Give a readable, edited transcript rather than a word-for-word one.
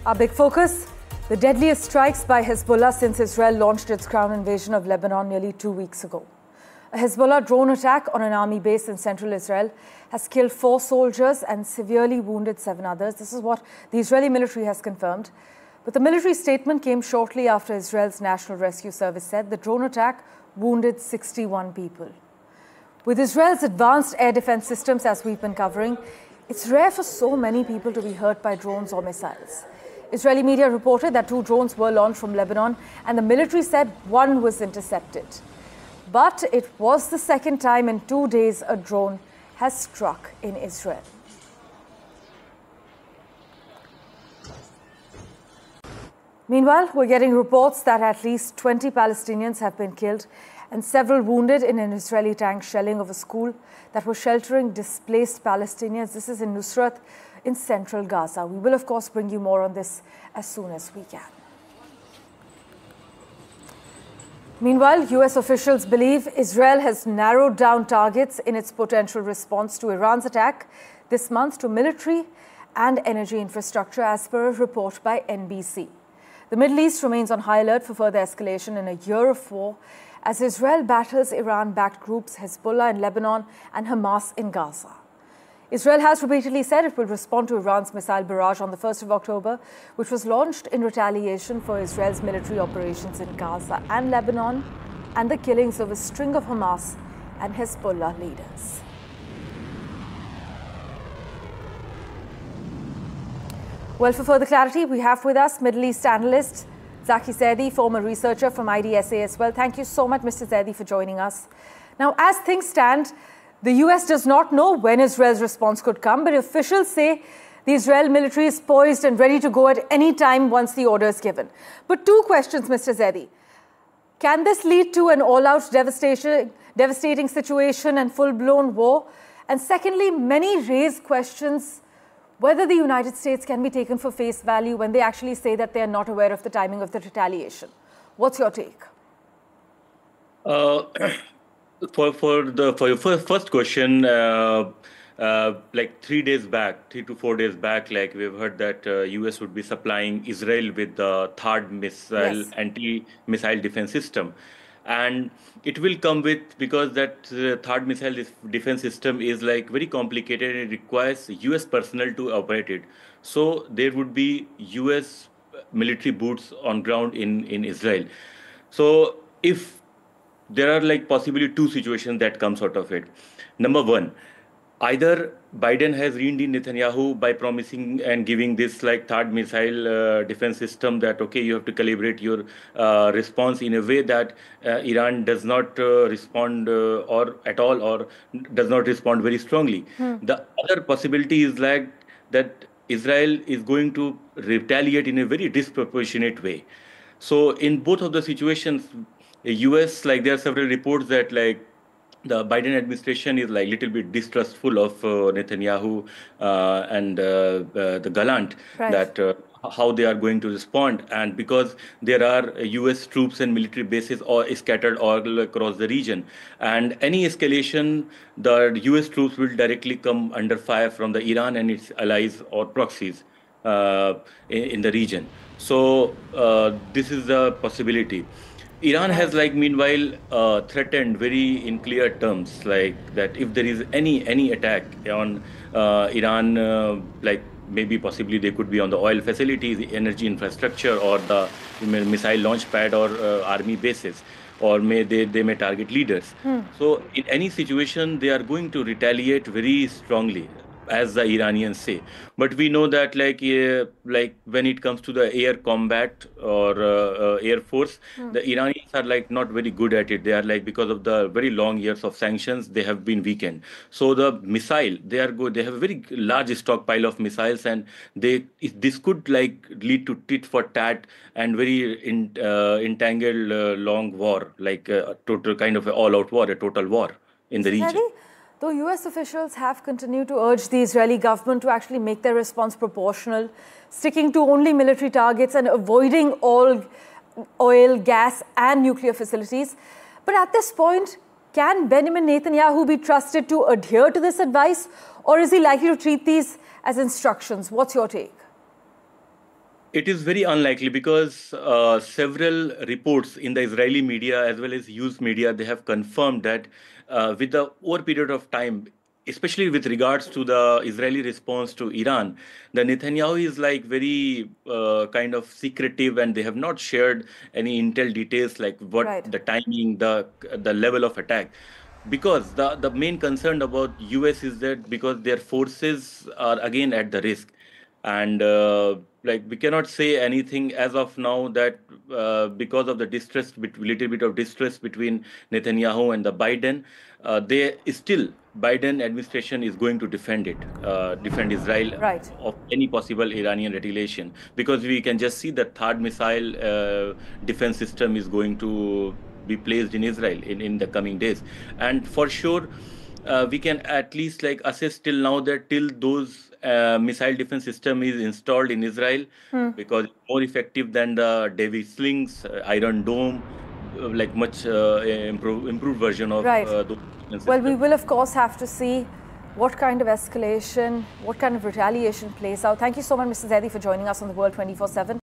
Our big focus, the deadliest strikes by Hezbollah since Israel launched its ground invasion of Lebanon nearly 2 weeks ago. A Hezbollah drone attack on an army base in central Israel has killed 4 soldiers and severely wounded 7 others. This is what the Israeli military has confirmed. But the military statement came shortly after Israel's National Rescue Service said the drone attack wounded 61 people. With Israel's advanced air defense systems, as we've been covering, it's rare for so many people to be hurt by drones or missiles. Israeli media reported that 2 drones were launched from Lebanon, and the military said 1 was intercepted. But it was the second time in 2 days a drone has struck in Israel. Meanwhile, we're getting reports that at least 20 Palestinians have been killed and several wounded in an Israeli tank shelling of a school that was sheltering displaced Palestinians. This is in Nusrat in central Gaza. We will, of course, bring you more on this as soon as we can. Meanwhile, US officials believe Israel has narrowed down targets in its potential response to Iran's attack this month to military and energy infrastructure, as per a report by NBC. The Middle East remains on high alert for further escalation in a year of war as Israel battles Iran-backed groups Hezbollah in Lebanon and Hamas in Gaza. Israel has repeatedly said it will respond to Iran's missile barrage on the 1st of October, which was launched in retaliation for Israel's military operations in Gaza and Lebanon and the killings of a string of Hamas and Hezbollah leaders. Well, for further clarity, we have with us Middle East analyst Zaki Zaidi, former researcher from IDS as well. Thank you so much, Mr. Zaidi, for joining us. Now, as things stand, the US does not know when Israel's response could come, but officials say the Israel military is poised and ready to go at any time once the order is given. But 2 questions, Mr. Zaidi. Can this lead to an all-out devastating situation and full-blown war? And secondly, many raise questions whether the United States can be taken for face value when they actually say that they are not aware of the timing of the retaliation. What's your take? For your first question, like 3 to 4 days back, like we've heard that US would be supplying Israel with the third anti-missile defense system. And it will come with, because that third missile defense system is like very complicated and it requires US personnel to operate it. So there would be US military boots on ground in Israel. So if there are like possibly 2 situations that comes out of it. Number 1, either Biden has reined in Netanyahu by promising and giving this like third missile defense system that, okay, you have to calibrate your response in a way that Iran does not respond or at all, or does not respond very strongly. The other possibility is like that Israel is going to retaliate in a very disproportionate way. So in both of the situations, US, like there are several reports that like the Biden administration is like little bit distrustful of Netanyahu and the Gallant, right, that how they are going to respond. And because there are US troops and military bases all scattered all across the region, and any escalation, the US troops will directly come under fire from the Iran and its allies or proxies in the region. So this is the possibility. Iran has like meanwhile threatened very in clear terms, like that if there is any attack on Iran, like maybe possibly they could be on the oil facilities, the energy infrastructure, or the missile launch pad or army bases, or they may target leaders. So in any situation, they are going to retaliate very strongly, as the Iranians say. But we know that like when it comes to the air combat or air force, the Iranians are like not very good at it. They are like, because of the very long years of sanctions, they have been weakened. So the missile, they are good. They have a very large stockpile of missiles, and this could like lead to tit for tat and very entangled long war, like a total kind of all-out war, a total war in the region. Though US officials have continued to urge the Israeli government to actually make their response proportional, sticking to only military targets and avoiding all oil, gas and nuclear facilities. But at this point, can Benjamin Netanyahu be trusted to adhere to this advice, or is he likely to treat these as instructions? What's your take? It is very unlikely because several reports in the Israeli media as well as used media, they have confirmed that with the over period of time, especially with regards to the Israeli response to Iran, the Netanyahu is like very kind of secretive, and they have not shared any intel details like what Right. the timing, the level of attack. Because the main concern about US is that because their forces are again at the risk, and like we cannot say anything as of now that because of the distress, little bit of distress between Netanyahu and the Biden, they still Biden administration is going to defend it, defend Israel Right. of any possible Iranian retaliation, because we can just see that third missile defense system is going to be placed in Israel in the coming days. And for sure, we can at least like assess till now that till those missile defense system is installed in Israel, because it's more effective than the Davy slings, Iron Dome, like much improved version of Right. those defense Well, we systems. will, of course, have to see what kind of escalation, what kind of retaliation plays out. Thank you so much, Mr. Zaidi, for joining us on the World 24/7.